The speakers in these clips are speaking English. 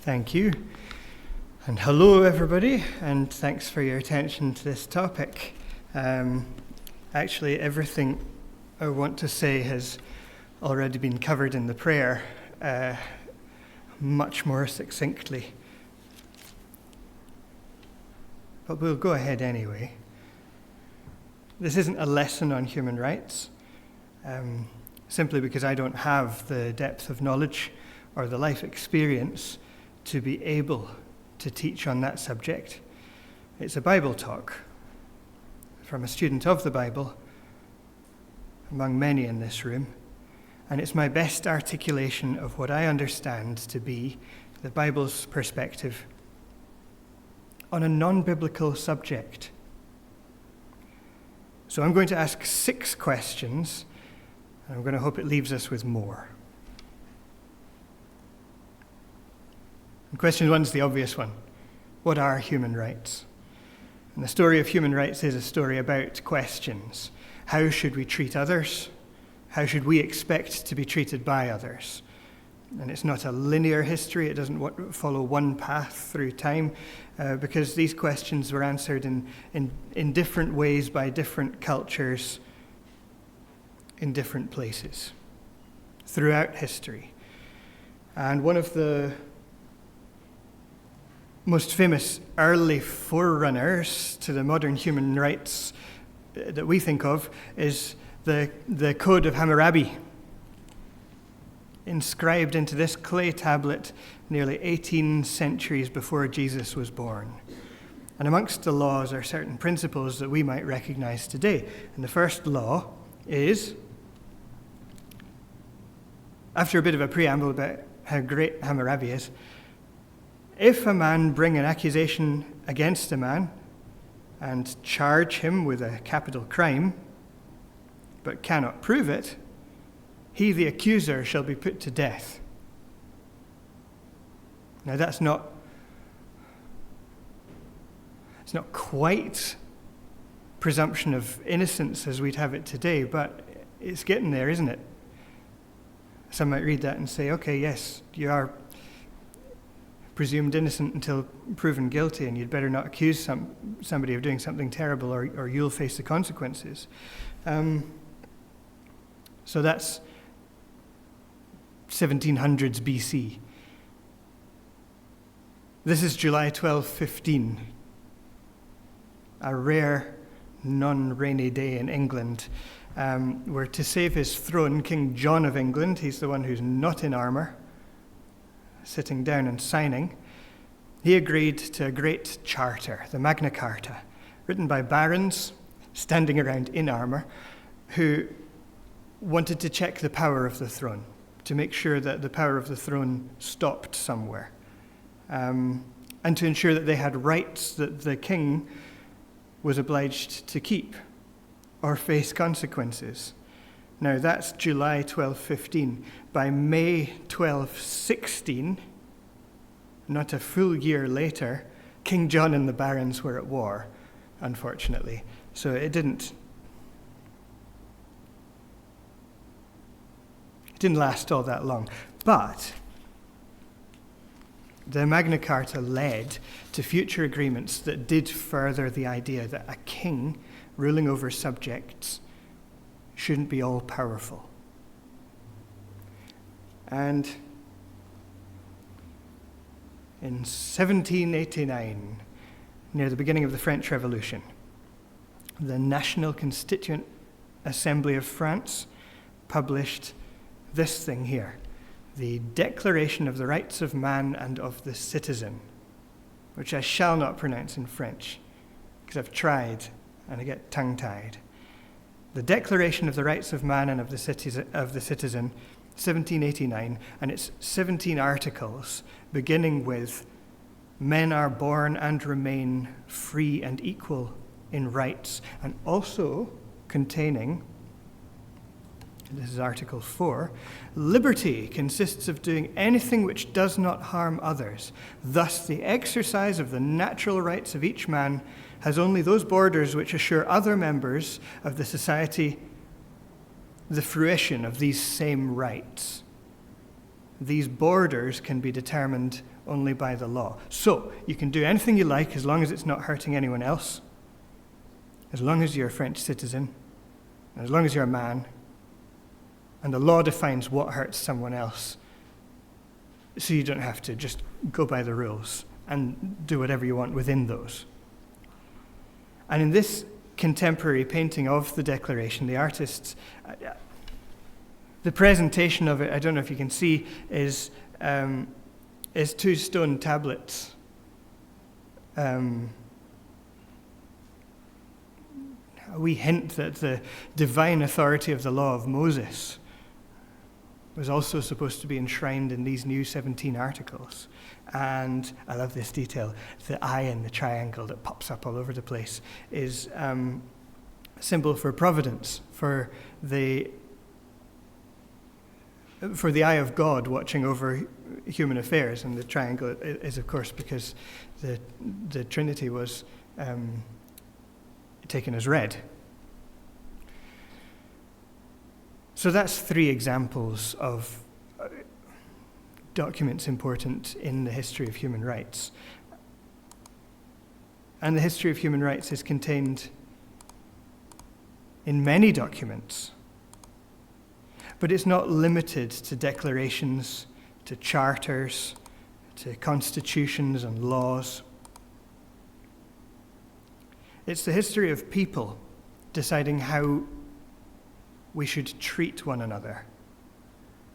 Thank you. And hello, everybody, and thanks for your attention to this topic. Actually, everything I want to say has already been covered in the prayer, much more succinctly. But we'll go ahead anyway. This isn't a lesson on human rights, simply because I don't have the depth of knowledge or the life experience to be able to teach on that subject. It's a Bible talk from a student of the Bible, among many in this room, and it's my best articulation of what I understand to be the Bible's perspective on a non-biblical subject. So I'm going to ask 6 questions, and I'm going to hope it leaves us with more. And question 1 is the obvious one. What are human rights? And the story of human rights is a story about questions. How should we treat others? How should we expect to be treated by others? And it's not a linear history. It doesn't follow one path through time, because these questions were answered in different ways by different cultures in different places throughout history. And one of the most famous early forerunners to the modern human rights that we think of is the Code of Hammurabi, inscribed into this clay tablet nearly 18 centuries before Jesus was born. And amongst the laws are certain principles that we might recognize today. And the first law is, after a bit of a preamble about how great Hammurabi is, if a man bring an accusation against a man and charge him with a capital crime, but cannot prove it, he, the accuser, shall be put to death. Now it's not quite presumption of innocence as we'd have it today, but it's getting there, isn't it? Some might read that and say, okay, yes, you are presumed innocent until proven guilty, and you'd better not accuse somebody of doing something terrible, or you'll face the consequences. So that's 1700s BC. This is July 1215, a rare non-rainy day in England, where to save his throne, King John of England, he's the one who's not in armour, sitting down and signing, he agreed to a great charter, the Magna Carta, written by barons standing around in armour, who wanted to check the power of the throne, to make sure that the power of the throne stopped somewhere, and to ensure that they had rights that the king was obliged to keep or face consequences. Now that's July 1215. By May 1216, not a full year later, King John and the barons were at war, unfortunately. So it didn't last all that long. But the Magna Carta led to future agreements that did further the idea that a king ruling over subjects shouldn't be all-powerful. And in 1789, near the beginning of the French Revolution, the National Constituent Assembly of France published this thing here, the Declaration of the Rights of Man and of the Citizen, which I shall not pronounce in French, because I've tried and I get tongue-tied. The Declaration of the Rights of Man and of the Citizen, 1789, and it's 17 articles, beginning with, men are born and remain free and equal in rights, and also containing, this is Article 4, liberty consists of doing anything which does not harm others. Thus, the exercise of the natural rights of each man has only those borders which assure other members of the society the fruition of these same rights. these borders can be determined only by the law. So you can do anything you like as long as it's not hurting anyone else, as long as you're a French citizen, and as long as you're a man, and the law defines what hurts someone else, so you don't have to just go by the rules and do whatever you want within those. And in this contemporary painting of the Declaration, the artists, the presentation of it, I don't know if you can see, is 2 stone tablets. A wee hint that the divine authority of the law of Moses was also supposed to be enshrined in these new 17 articles. And I love this detail. The eye in the triangle that pops up all over the place is a symbol for providence, for the eye of God watching over human affairs. And the triangle is, of course, because the Trinity was taken as read. So that's 3 examples of documents important in the history of human rights. And the history of human rights is contained in many documents. But it's not limited to declarations, to charters, to constitutions and laws. It's the history of people deciding how we should treat one another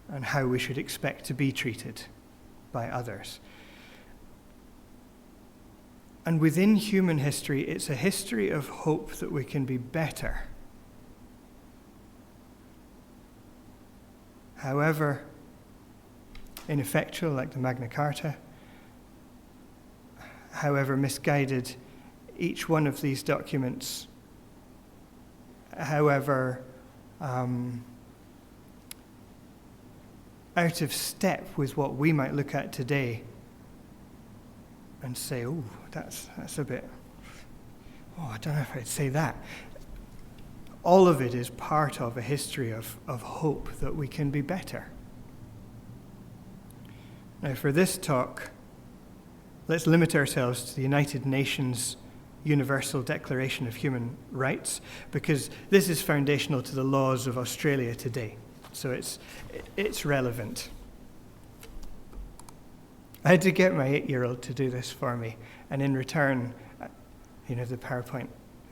and how we should expect to be treated by others. And within human history, it's a history of hope that we can be better. However ineffectual, like the Magna Carta, however misguided each one of these documents, however out of step with what we might look at today and say, oh, that's a bit, I don't know if I'd say that. All of it is part of a history of hope that we can be better. Now, for this talk, let's limit ourselves to the United Nations Universal Declaration of Human Rights, because this is foundational to the laws of Australia today. So it's relevant. I had to get my 8-year-old to do this for me, and in return, the PowerPoint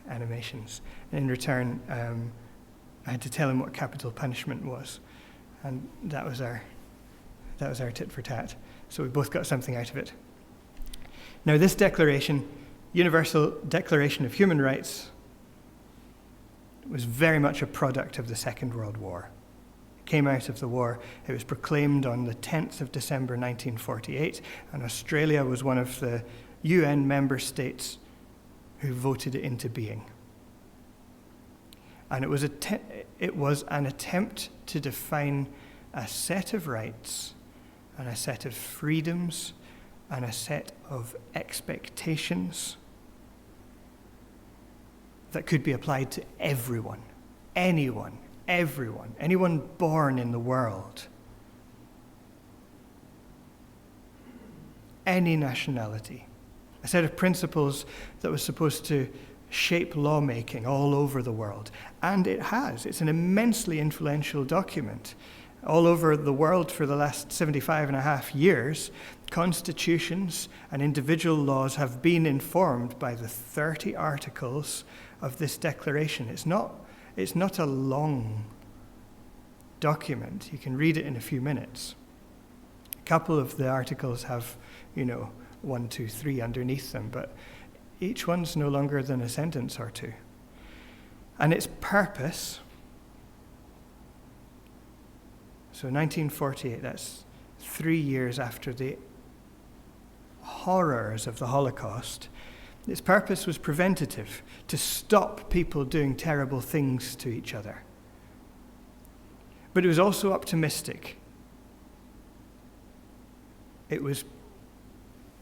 animations. And in return, I had to tell him what capital punishment was, and that was our tit for tat. So we both got something out of it. Now, this declaration, Universal Declaration of Human Rights, was very much a product of the Second World War. It came out of the war. It was proclaimed on the 10th of December 1948, and Australia was one of the UN member states who voted it into being. And it was an attempt to define a set of rights and a set of freedoms and a set of expectations that could be applied to everyone, anyone born in the world, any nationality. A set of principles that was supposed to shape lawmaking all over the world. And it has. It's an immensely influential document. All over the world for the last 75 and a half years, constitutions and individual laws have been informed by the 30 articles of this declaration. It's not a long document. You can read it in a few minutes. A couple of the articles have, 1, 2, 3 underneath them, but each one's no longer than a sentence or two. And its purpose, so 1948, that's 3 years after the horrors of the Holocaust, its purpose was preventative, to stop people doing terrible things to each other. But it was also optimistic. It was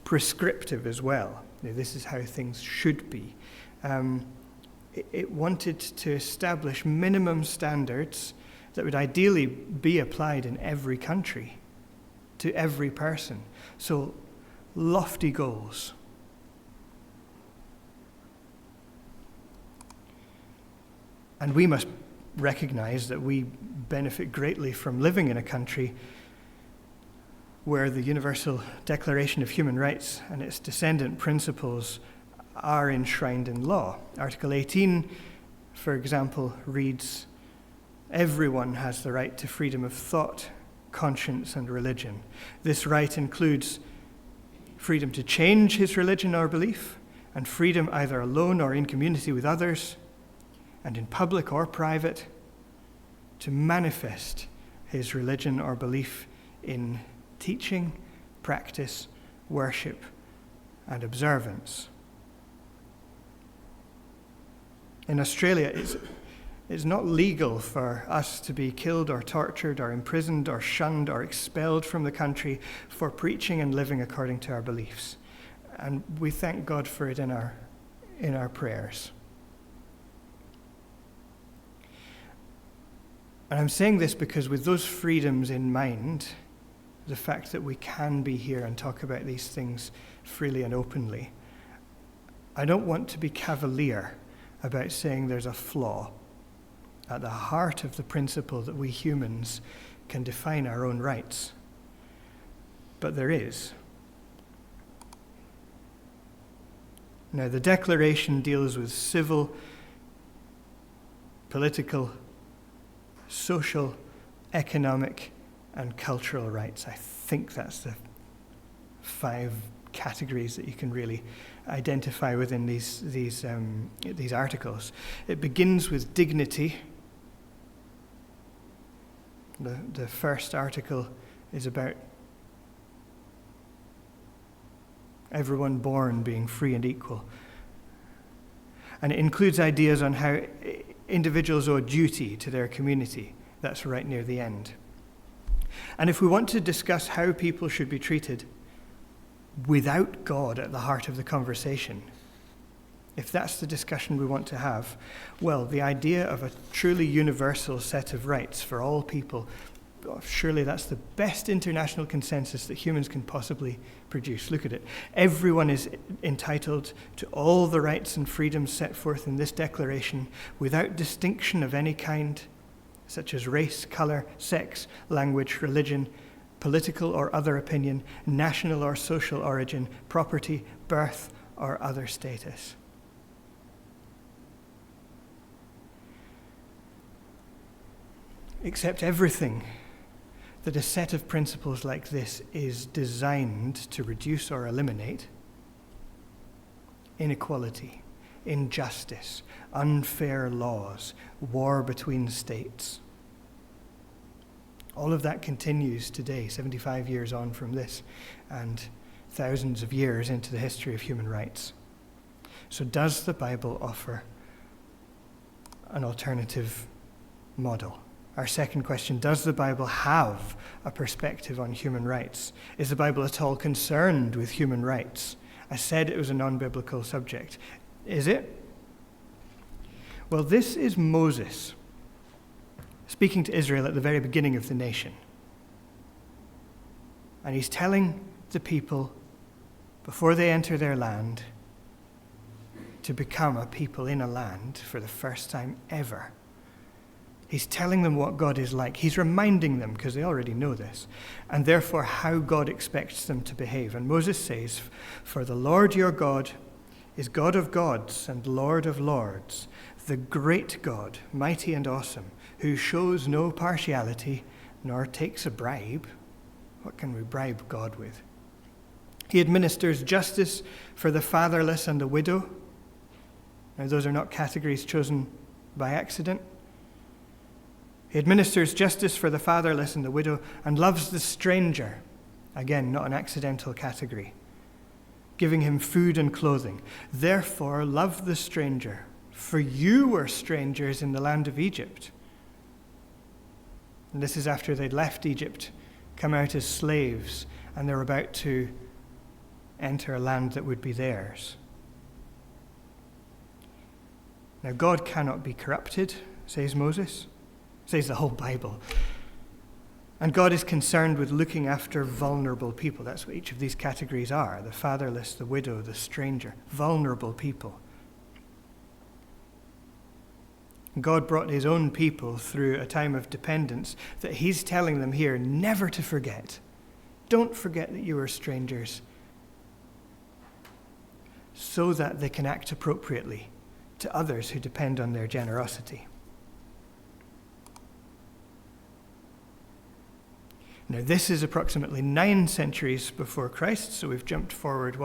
prescriptive as well. This is how things should be. It wanted to establish minimum standards that would ideally be applied in every country. to every person. So, lofty goals. And we must recognize that we benefit greatly from living in a country where the Universal Declaration of Human Rights and its descendant principles are enshrined in law. Article 18, for example, reads, "Everyone has the right to freedom of thought, conscience, and religion. This right includes freedom to change his religion or belief, and freedom either alone or in community with others, and in public or private, to manifest his religion or belief in teaching, practice, worship, and observance." In Australia, it's not legal for us to be killed or tortured or imprisoned or shunned or expelled from the country for preaching and living according to our beliefs. And we thank God for it in our prayers. And I'm saying this because with those freedoms in mind, the fact that we can be here and talk about these things freely and openly, I don't want to be cavalier about saying there's a flaw at the heart of the principle that we humans can define our own rights. But there is. Now, the Declaration deals with civil, political, social, economic, and cultural rights. I think that's the 5 categories that you can really identify within these articles. It begins with dignity. The first article is about everyone born being free and equal. And it includes ideas on how individuals owe duty to their community. That's right near the end. And if we want to discuss how people should be treated without God at the heart of the conversation, if that's the discussion we want to have, well, the idea of a truly universal set of rights for all people, surely that's the best international consensus that humans can possibly produce. Look at it. Everyone is entitled to all the rights and freedoms set forth in this declaration without distinction of any kind, such as race, color, sex, language, religion, political or other opinion, national or social origin, property, birth, or other status. Except everything that a set of principles like this is designed to reduce or eliminate: inequality, injustice, unfair laws, war between states. All of that continues today, 75 years on from this, and thousands of years into the history of human rights. So does the Bible offer an alternative model? Our second question, does the Bible have a perspective on human rights? Is the Bible at all concerned with human rights? I said it was a non-biblical subject. Is it? Well, this is Moses speaking to Israel at the very beginning of the nation. And he's telling the people, before they enter their land, to become a people in a land for the first time ever. He's telling them what God is like. He's reminding them, because they already know this, and therefore how God expects them to behave. And Moses says, "For the Lord your God is God of gods and Lord of lords, the great God, mighty and awesome, who shows no partiality nor takes a bribe." What can we bribe God with? He administers justice for the fatherless and the widow. Now, those are not categories chosen by accident. He administers justice for the fatherless and the widow and loves the stranger. Again, not an accidental category. Giving him food and clothing. Therefore, love the stranger, for you were strangers in the land of Egypt. And this is after they'd left Egypt, come out as slaves, and they're about to enter a land that would be theirs. Now, God cannot be corrupted, says Moses. Says the whole Bible. And God is concerned with looking after vulnerable people. That's what each of these categories are: the fatherless, the widow, the stranger, vulnerable people. God brought his own people through a time of dependence that he's telling them here never to forget. Don't forget that you are strangers, so that they can act appropriately to others who depend on their generosity. Now, this is approximately 9 centuries before Christ, so we've jumped forward,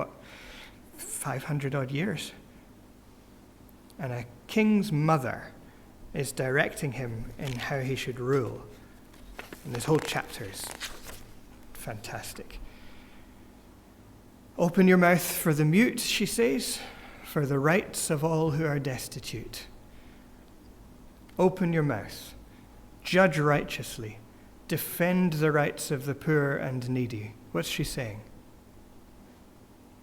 500 odd years. And a king's mother is directing him in how he should rule. And this whole chapter is fantastic. Open your mouth for the mute, she says, for the rights of all who are destitute. Open your mouth. Judge righteously. Defend the rights of the poor and needy. What's she saying?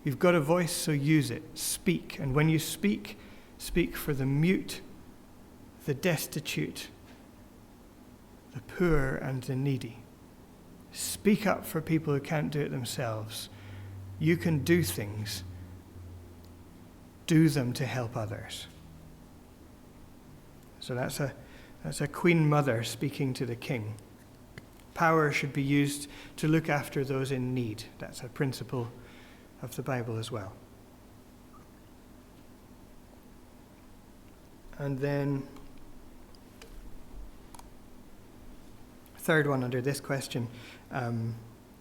You've got a voice, so use it. Speak. And when you speak, speak for the mute, the destitute, the poor and the needy. Speak up for people who can't do it themselves. You can do things. Do them to help others. So that's a queen mother speaking to the king. Power should be used to look after those in need. That's a principle of the Bible as well. And then, third one under this question,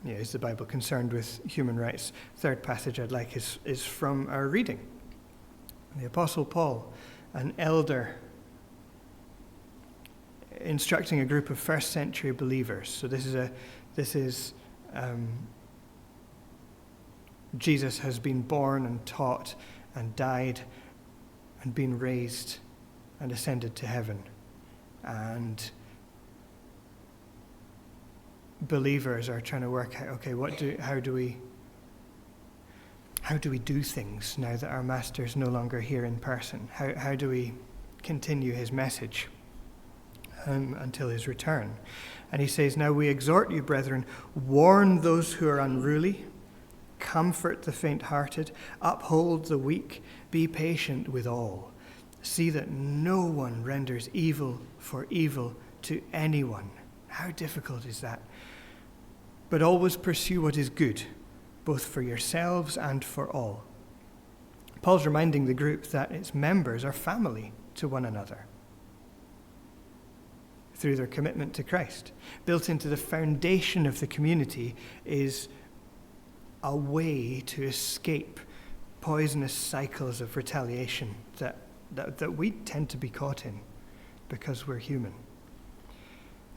is the Bible concerned with human rights? Third passage I'd like is from our reading. The Apostle Paul, an elder, instructing a group of first century believers. So this is Jesus has been born and taught and died and been raised and ascended to heaven. And believers are trying to work out, okay, how do we do things now that our master's no longer here in person? How do we continue his message until his return? And he says, now we exhort you, brethren, warn those who are unruly, comfort the faint-hearted, uphold the weak, be patient with all. See that no one renders evil for evil to anyone. How difficult is that? But always pursue what is good, both for yourselves and for all. Paul's reminding the group that its members are family to one another through their commitment to Christ. Built into the foundation of the community is a way to escape poisonous cycles of retaliation that we tend to be caught in because we're human.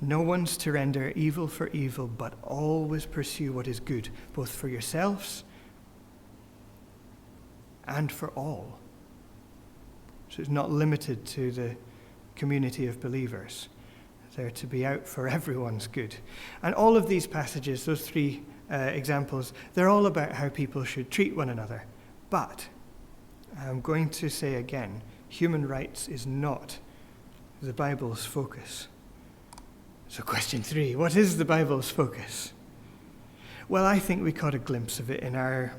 No one's to render evil for evil, but always pursue what is good, both for yourselves and for all. So it's not limited to the community of believers. They're to be out for everyone's good. And all of these passages, those 3 examples, they're all about how people should treat one another. But I'm going to say again, human rights is not the Bible's focus. So question 3, what is the Bible's focus? Well, I think we caught a glimpse of it in our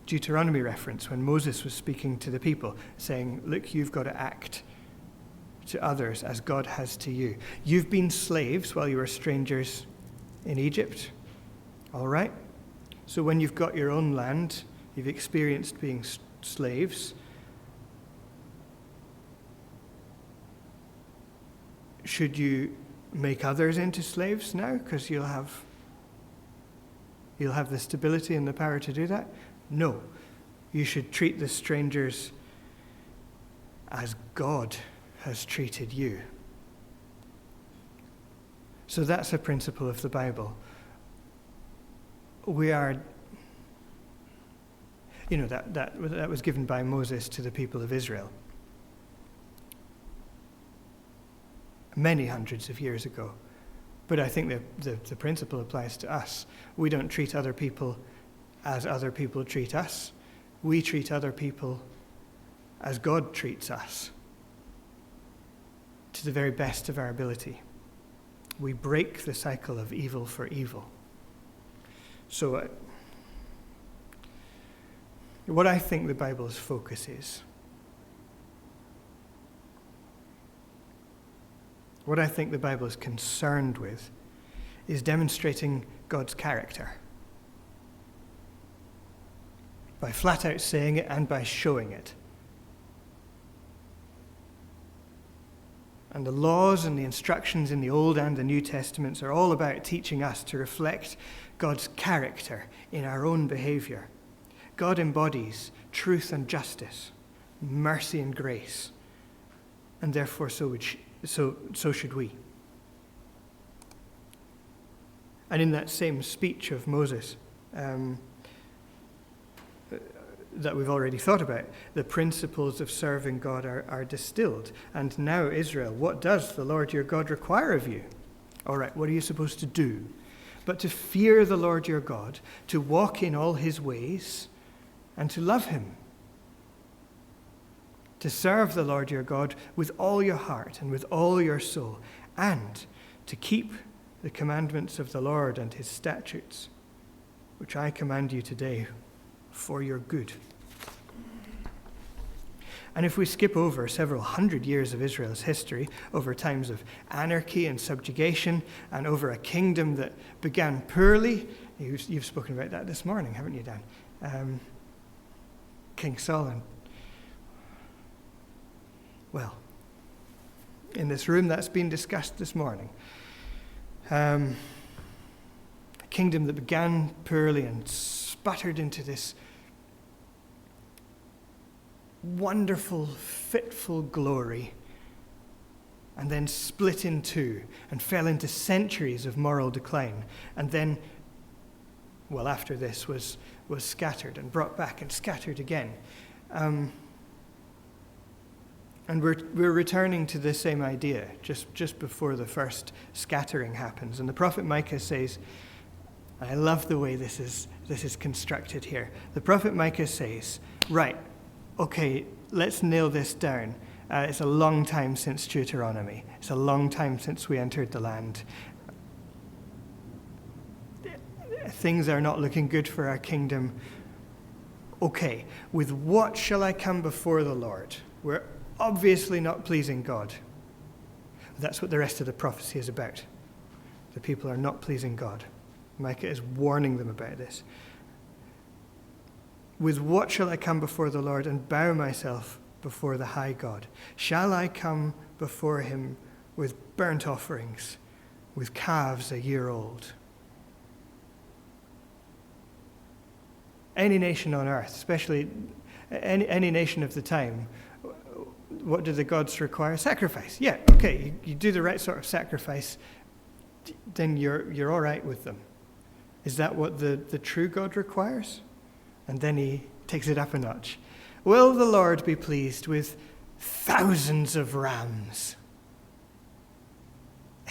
Deuteronomy reference when Moses was speaking to the people, saying, look, you've got to act to others as God has to you. You've been slaves while you were strangers in Egypt, all right? So when you've got your own land, you've experienced being slaves, should you make others into slaves now because you'll have the stability and the power to do that? No. You should treat the strangers as God has treated you. So that's a principle of the Bible. We are, that was given by Moses to the people of Israel many hundreds of years ago. But I think the principle applies to us. We don't treat other people as other people treat us. We treat other people as God treats us, to the very best of our ability. We break the cycle of evil for evil. So what I think the Bible's focus is, what I think the Bible is concerned with, is demonstrating God's character by flat out saying it and by showing it. And the laws and the instructions in the Old and the New Testaments are all about teaching us to reflect God's character in our own behavior. God embodies truth and justice, mercy and grace, and therefore so should we. And in that same speech of Moses that we've already thought about, the principles of serving God are distilled. And now, Israel, what does the Lord your God require of you? All right, what are you supposed to do? But to fear the Lord your God, to walk in all his ways, and to love him. To serve the Lord your God with all your heart and with all your soul, and to keep the commandments of the Lord and his statutes, which I command you today for your good. And if we skip over several hundred years of Israel's history, over times of anarchy and subjugation, and over a kingdom that began poorly, you've spoken about that this morning, haven't you, Dan? King Solomon. Well, in this room that's been discussed this morning. A kingdom that began poorly and sputtered into this wonderful, fitful glory, and then split in two and fell into centuries of moral decline, and then, well, after this was scattered and brought back and scattered again. And we're returning to the same idea just before the first scattering happens. And the prophet Micah says, I love the way this is constructed here. The prophet Micah says, right, okay, let's nail this down. It's a long time since Deuteronomy. It's a long time since we entered the land. Things are not looking good for our kingdom. Okay, with what shall I come before the Lord? We're obviously not pleasing God. That's what the rest of the prophecy is about. The people are not pleasing God. Micah is warning them about this. With what shall I come before the Lord and bow myself before the high God? Shall I come before him with burnt offerings, with calves a year old? Any nation on earth, especially any nation of the time, what do the gods require? Sacrifice. Yeah, okay, you do the right sort of sacrifice, then you're all right with them. Is that what the true God requires? And then he takes it up a notch. Will the Lord be pleased with thousands of rams?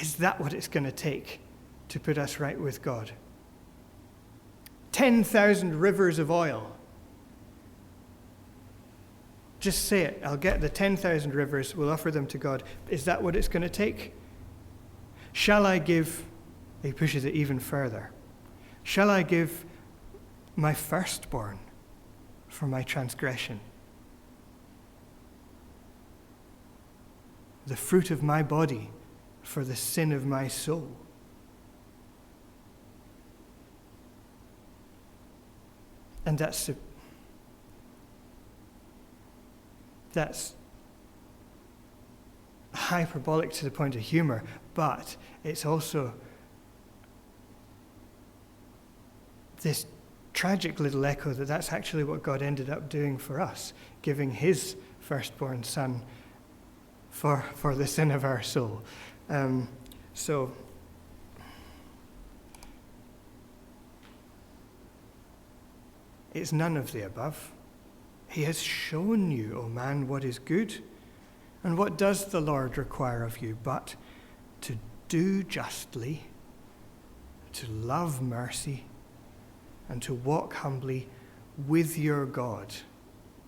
Is that what it's going to take to put us right with God? 10,000 rivers of oil. Just say it. I'll get the 10,000 rivers. We'll offer them to God. Is that what it's going to take? Shall I give, he pushes it even further. Shall I give my firstborn for my transgression? The fruit of my body for the sin of my soul? And that's hyperbolic to the point of humor, but it's also this tragic little echo that that's actually what God ended up doing for us, giving his firstborn son for the sin of our soul. So it's none of the above. He has shown you, O man, what is good. And what does the Lord require of you but to do justly, to love mercy, and to walk humbly with your God?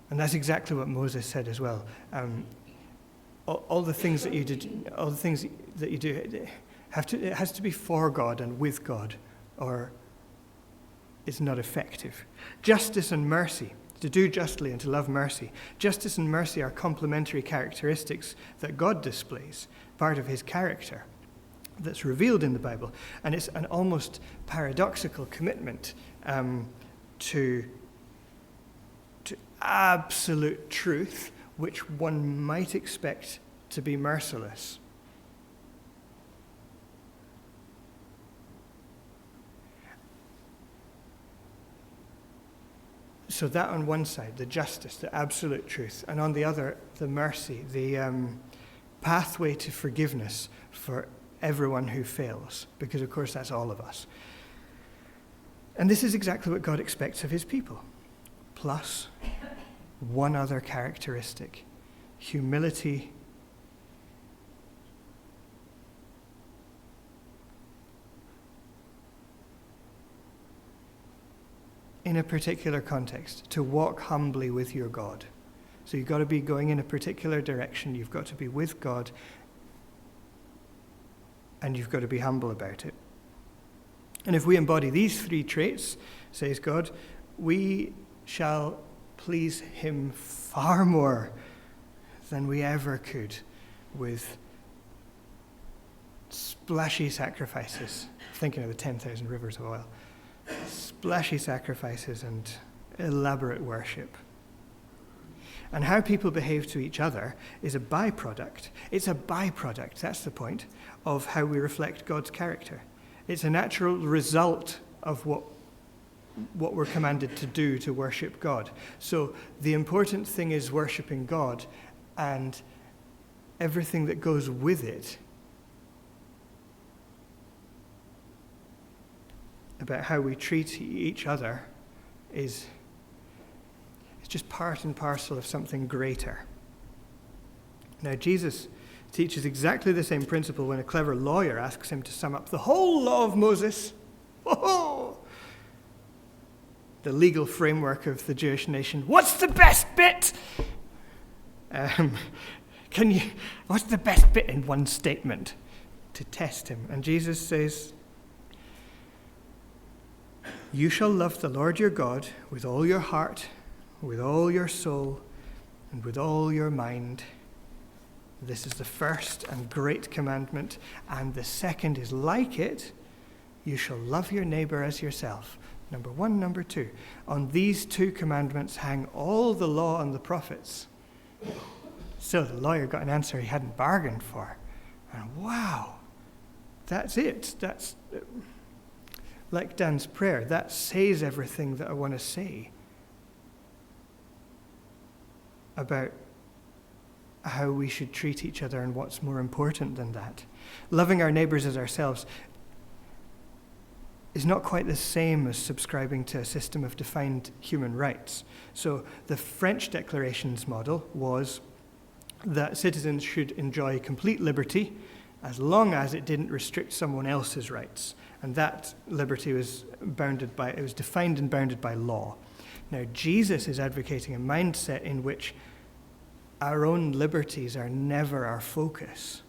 And that's exactly what Moses said as well. All the things that you did, all the things that you do, It has to be for God and with God, or it's not effective. Justice and mercy, to do justly and to love mercy. Justice and mercy are complementary characteristics that God displays, part of his character that's revealed in the Bible. And it's an almost paradoxical commitment to absolute truth, which one might expect to be merciless. So that on one side, the justice, the absolute truth, and on the other, the mercy, the pathway to forgiveness for everyone who fails, because of course that's all of us. And this is exactly what God expects of his people, plus one other characteristic: humility. In a particular context, to walk humbly with your God. So you've got to be going in a particular direction, you've got to be with God, and you've got to be humble about it. And if we embody these three traits, says God, we shall please him far more than we ever could with splashy sacrifices. Thinking of the 10,000 rivers of oil. Splashy sacrifices and elaborate worship. And how people behave to each other is a byproduct. It's a byproduct, that's the point, of how we reflect God's character. It's a natural result of what we're commanded to do to worship God. So the important thing is worshiping God, and everything that goes with it about how we treat each other is just part and parcel of something greater. Now, Jesus teaches exactly the same principle when a clever lawyer asks him to sum up the whole law of Moses. Oh, the legal framework of the Jewish nation. What's the best bit? What's the best bit in one statement? To test him. And Jesus says, you shall love the Lord your God with all your heart, with all your soul, and with all your mind. This is the first and great commandment, and the second is like it. You shall love your neighbor as yourself. Number one, number two. On these two commandments hang all the law and the prophets. So the lawyer got an answer he hadn't bargained for. And wow, that's it. That's like Dan's prayer. That says everything that I want to say about how we should treat each other and what's more important than that. Loving our neighbors as ourselves is not quite the same as subscribing to a system of defined human rights. So the French Declaration's model was that citizens should enjoy complete liberty as long as it didn't restrict someone else's rights. And that liberty was defined and bounded by law. Now, Jesus is advocating a mindset in which our own liberties are never our focus.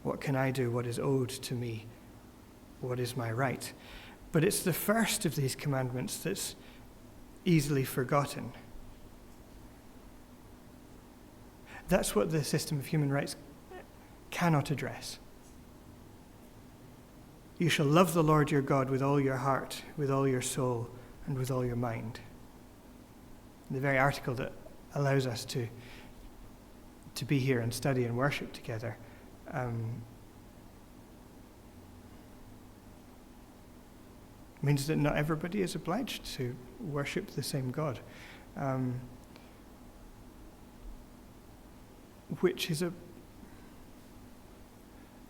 What can I do? What is owed to me? What is my right? But it's the first of these commandments that's easily forgotten. That's what the system of human rights cannot address. You shall love the Lord your God with all your heart, with all your soul, and with all your mind. The very article that allows us to be here and study and worship together means that not everybody is obliged to worship the same God, which is a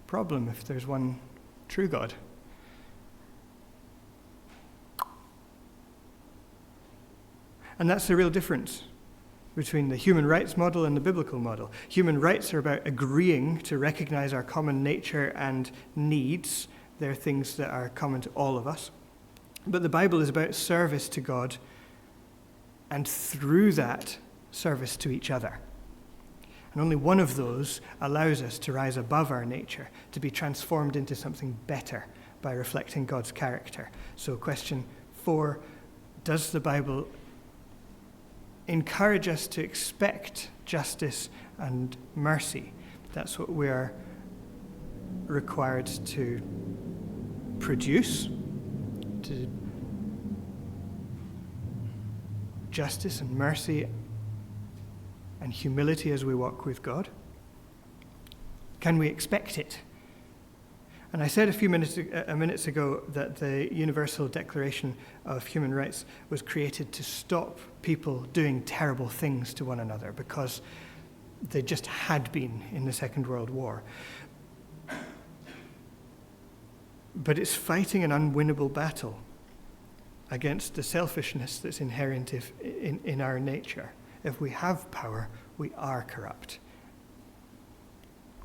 problem if there's one true God. And that's the real difference between the human rights model and the biblical model. Human rights are about agreeing to recognize our common nature and needs. They're things that are common to all of us. But the Bible is about service to God, and through that, service to each other. And only one of those allows us to rise above our nature, to be transformed into something better by reflecting God's character. So question 4, does the Bible encourage us to expect justice and mercy? That's what we are required to produce, to justice and mercy and humility as we walk with God. Can we expect it? And I said a few minutes ago that the Universal Declaration of Human Rights was created to stop people doing terrible things to one another because they just had been in the Second World War. But it's fighting an unwinnable battle against the selfishness that's inherent in our nature. If we have power, we are corrupt.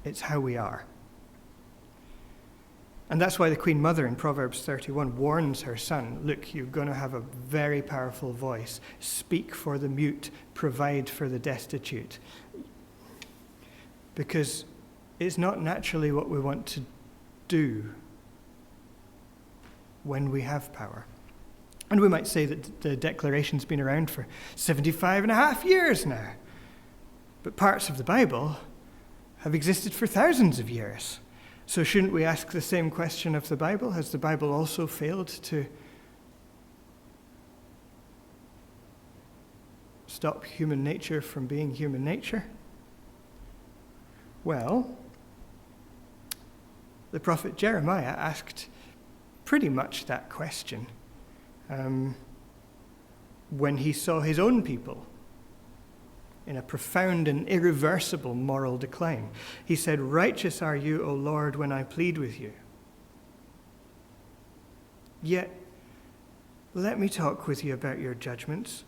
It's how we are. And that's why the Queen Mother in Proverbs 31 warns her son, look, you're going to have a very powerful voice. Speak for the mute, provide for the destitute. Because it's not naturally what we want to do when we have power. And we might say that the Declaration's been around for 75 and a half years now. But parts of the Bible have existed for thousands of years. So shouldn't we ask the same question of the Bible? Has the Bible also failed to stop human nature from being human nature? Well, the prophet Jeremiah asked pretty much that question when he saw his own people in a profound and irreversible moral decline. He said, righteous are you, O Lord, when I plead with you. Yet, let me talk with you about your judgments.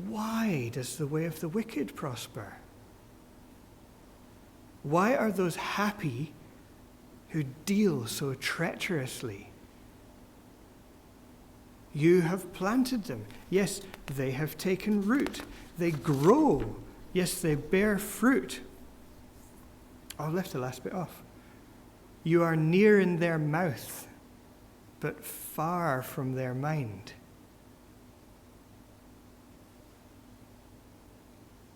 Why does the way of the wicked prosper? Why are those happy who deal so treacherously? You have planted them. Yes, they have taken root. They grow. Yes, they bear fruit. Oh, I left the last bit off. You are near in their mouth, but far from their mind.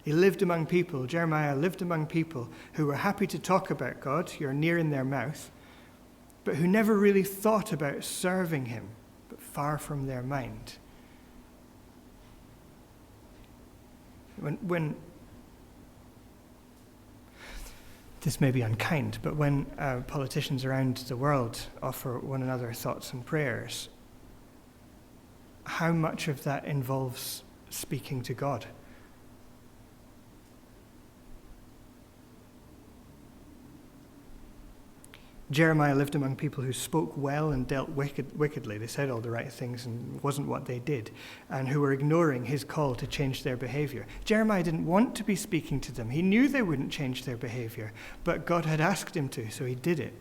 He lived among people, Jeremiah lived among people who were happy to talk about God, you're near in their mouth, but who never really thought about serving him, but far from their mind. When this may be unkind, but when politicians around the world offer one another thoughts and prayers, how much of that involves speaking to God? Jeremiah lived among people who spoke well and dealt wickedly. They said all the right things and it wasn't what they did, and who were ignoring his call to change their behavior. Jeremiah didn't want to be speaking to them. He knew they wouldn't change their behavior, but God had asked him to, so he did it.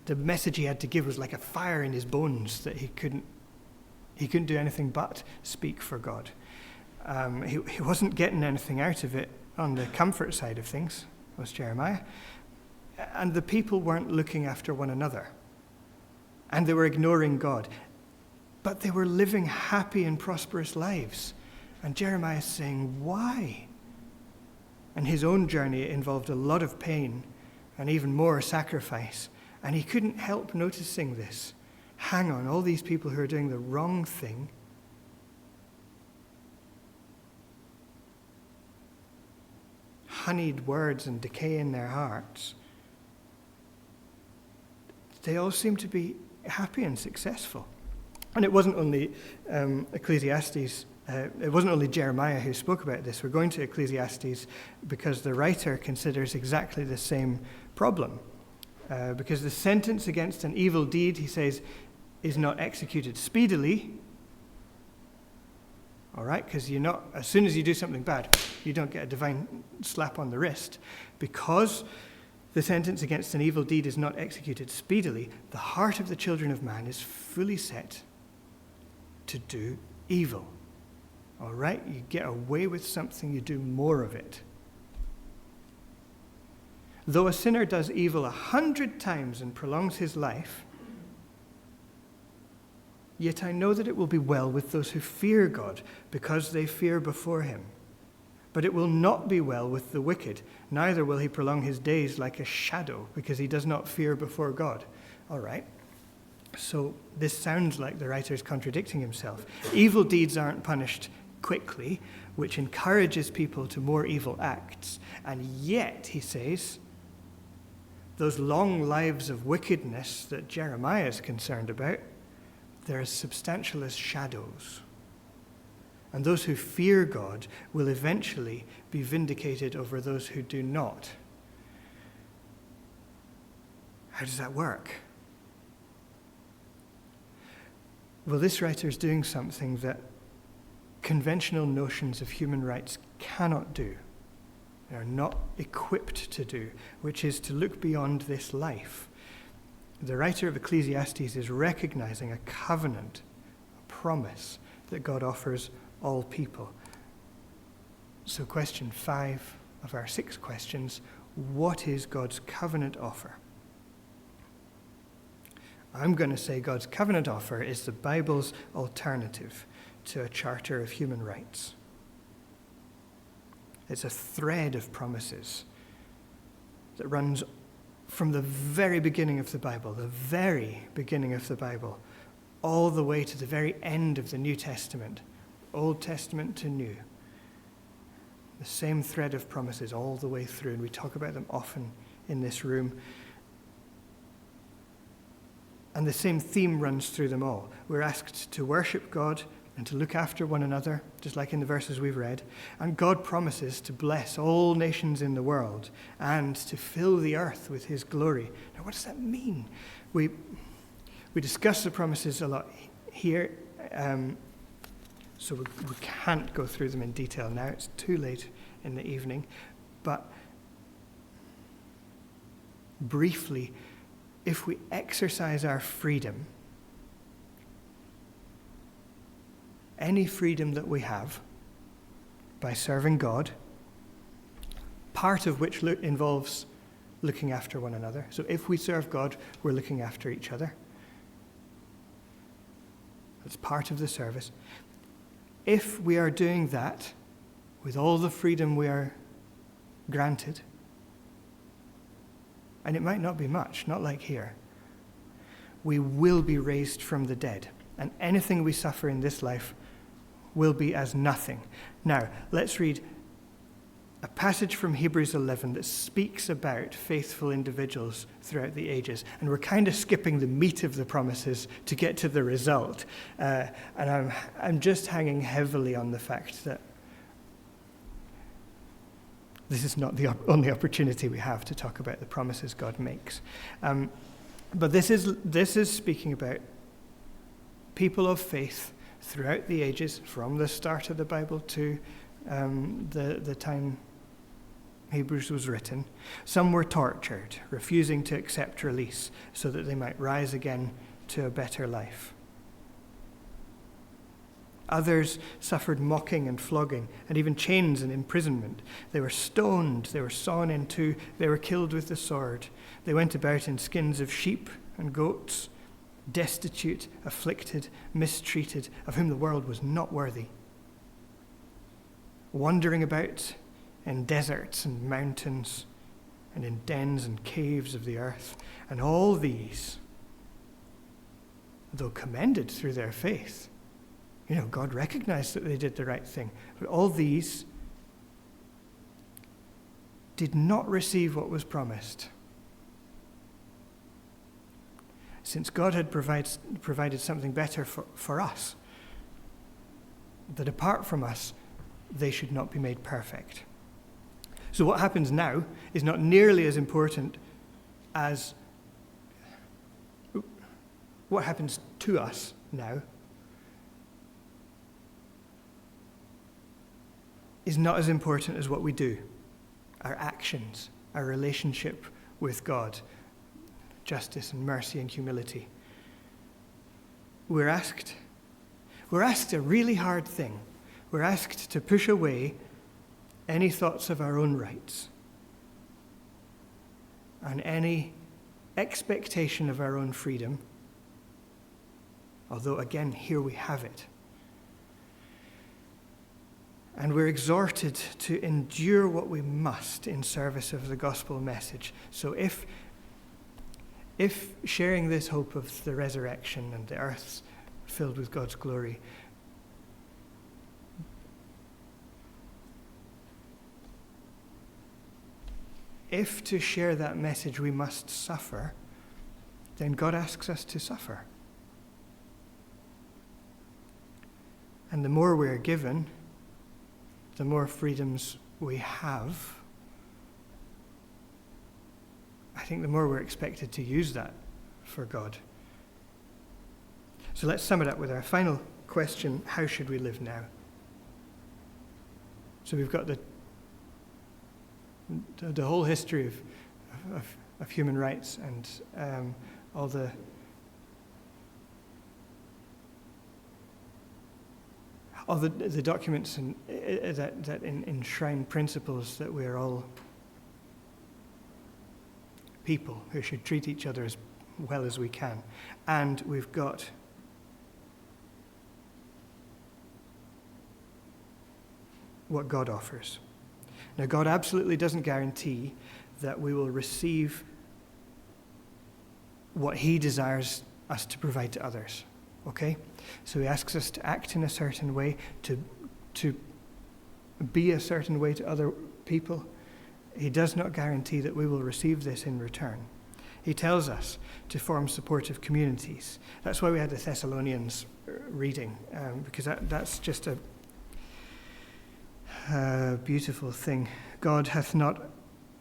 The message he had to give was like a fire in his bones that he couldn't do anything but speak for God. He wasn't getting anything out of it on the comfort side of things, was Jeremiah. And the people weren't looking after one another. And they were ignoring God. But they were living happy and prosperous lives. And Jeremiah is saying, why? And his own journey involved a lot of pain and even more sacrifice. And he couldn't help noticing this. Hang on, all these people who are doing the wrong thing, honeyed words and decay in their hearts, they all seem to be happy and successful. And it wasn't only Ecclesiastes, it wasn't only Jeremiah who spoke about this. We're going to Ecclesiastes because the writer considers exactly the same problem. Because the sentence against an evil deed, he says, is not executed speedily. All right, because as soon as you do something bad, you don't get a divine slap on the wrist. Because the sentence against an evil deed is not executed speedily, the heart of the children of man is fully set to do evil. All right, you get away with something, you do more of it. Though a sinner does evil 100 times and prolongs his life, yet I know that it will be well with those who fear God, because they fear before him. But it will not be well with the wicked, neither will he prolong his days like a shadow, because he does not fear before God. All right, so this sounds like the writer is contradicting himself. Evil deeds aren't punished quickly, which encourages people to more evil acts. And yet, he says, those long lives of wickedness that Jeremiah is concerned about, they're as substantial as shadows. And those who fear God will eventually be vindicated over those who do not. How does that work? Well, this writer is doing something that conventional notions of human rights cannot do. They are not equipped to do, which is to look beyond this life. The writer of Ecclesiastes is recognizing a covenant, a promise that God offers all people. So question 5 of our 6 questions, what is God's covenant offer? I'm going to say God's covenant offer is the Bible's alternative to a charter of human rights. It's a thread of promises that runs from the very beginning of the Bible, all the way to the very end of the New Testament, Old Testament to New. The same thread of promises all the way through, and we talk about them often in this room. And the same theme runs through them all. We're asked to worship God and to look after one another, just like in the verses we've read. And God promises to bless all nations in the world and to fill the earth with his glory. Now, what does that mean? We discuss the promises a lot here, so we can't go through them in detail now. It's too late in the evening. But briefly, if we exercise our freedom, any freedom that we have by serving God, part of which involves looking after one another. So if we serve God, we're looking after each other. That's part of the service. If we are doing that with all the freedom we are granted, and it might not be much, not like here, we will be raised from the dead, and anything we suffer in this life will be as nothing. Now, let's read a passage from Hebrews 11 that speaks about faithful individuals throughout the ages. And we're kind of skipping the meat of the promises to get to the result. And I'm just hanging heavily on the fact that this is not the only opportunity we have to talk about the promises God makes. But this is speaking about people of faith throughout the ages, from the start of the Bible to the time Hebrews was written. Some were tortured, refusing to accept release so that they might rise again to a better life. Others suffered mocking and flogging, and even chains and imprisonment. They were stoned, they were sawn in two, they were killed with the sword. They went about in skins of sheep and goats, destitute, afflicted, mistreated, of whom the world was not worthy. Wandering about in deserts and mountains, and in dens and caves of the earth. And all these, though commended through their faith, God recognized that they did the right thing. But all these did not receive what was promised. Since God had provided something better for us, that apart from us, they should not be made perfect. So what happens now is not nearly as important as what happens to us now is not as important as what we do, our actions, our relationship with God, justice and mercy and humility. We're asked a really hard thing. We're asked to push away any thoughts of our own rights and any expectation of our own freedom, although again, here we have it. And we're exhorted to endure what we must in service of the gospel message. So if sharing this hope of the resurrection and the earth's filled with God's glory, if to share that message we must suffer, then God asks us to suffer. And the more we're given, the more freedoms we have, I think the more we're expected to use that for God. So let's sum it up with our final question: how should we live now? So we've got the whole history of human rights and all the documents that enshrine principles that we're all people who should treat each other as well as we can. And we've got what God offers. Now, God absolutely doesn't guarantee that we will receive what he desires us to provide to others. Okay? So he asks us to act in a certain way, to be a certain way to other people. He does not guarantee that we will receive this in return. He tells us to form supportive communities. That's why we had the Thessalonians reading, because that's just a beautiful thing. God hath not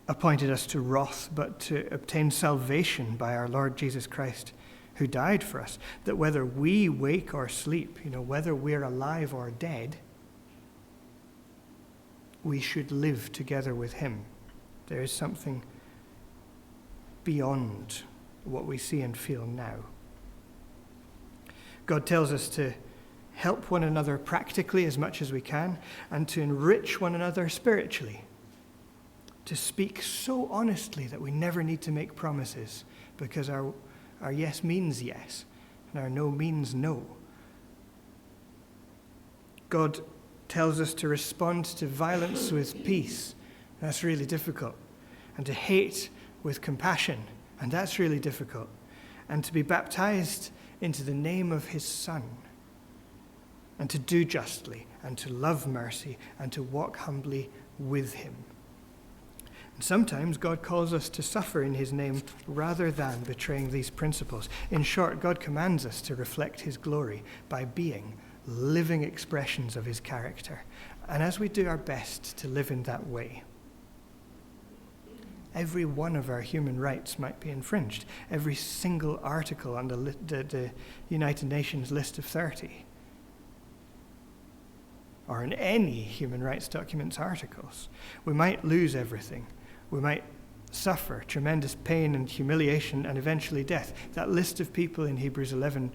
appointed us to wrath, but to obtain salvation by our Lord Jesus Christ, who died for us, that whether we wake or sleep, whether we're alive or dead, we should live together with him. There is something beyond what we see and feel now. God tells us to help one another practically as much as we can, and to enrich one another spiritually, to speak so honestly that we never need to make promises, because our yes means yes, and our no means no. God tells us to respond to violence with peace. That's really difficult. And to hate with compassion. And that's really difficult. And to be baptized into the name of his Son. And to do justly, and to love mercy, and to walk humbly with him. And sometimes God calls us to suffer in his name rather than betraying these principles. In short, God commands us to reflect his glory by being living expressions of his character. And as we do our best to live in that way, every one of our human rights might be infringed. Every single article on the United Nations list of 30, or in any human rights documents articles. We might lose everything. We might suffer tremendous pain and humiliation and eventually death. That list of people in Hebrews 11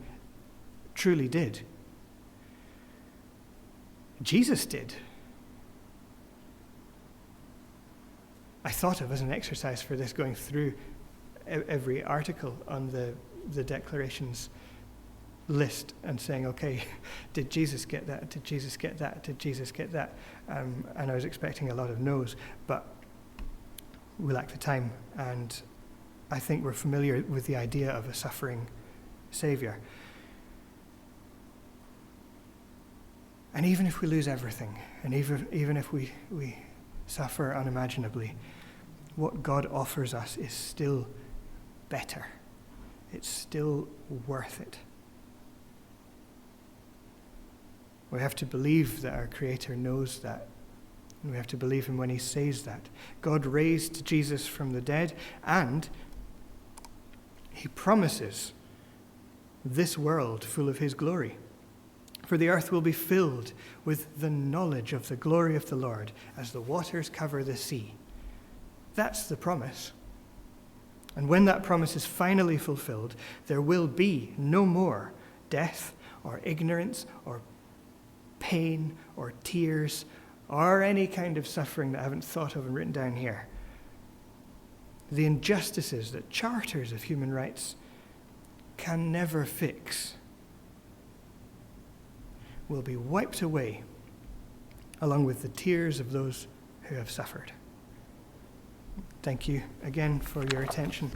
truly did. Jesus did. I thought of as an exercise for this, going through every article on the declarations list and saying, okay, did Jesus get that? Did Jesus get that? Did Jesus get that? And I was expecting a lot of no's, but we lack the time, and I think we're familiar with the idea of a suffering Savior. And even if we lose everything, and even if we suffer unimaginably, what God offers us is still better. It's still worth it. We have to believe that our Creator knows that. And we have to believe him when he says that. God raised Jesus from the dead, and he promises this world full of his glory. For the earth will be filled with the knowledge of the glory of the Lord as the waters cover the sea. That's the promise. And when that promise is finally fulfilled, there will be no more death or ignorance or pain or tears or any kind of suffering that I haven't thought of and written down here. The injustices that charters of human rights can never fix will be wiped away along with the tears of those who have suffered. Thank you again for your attention.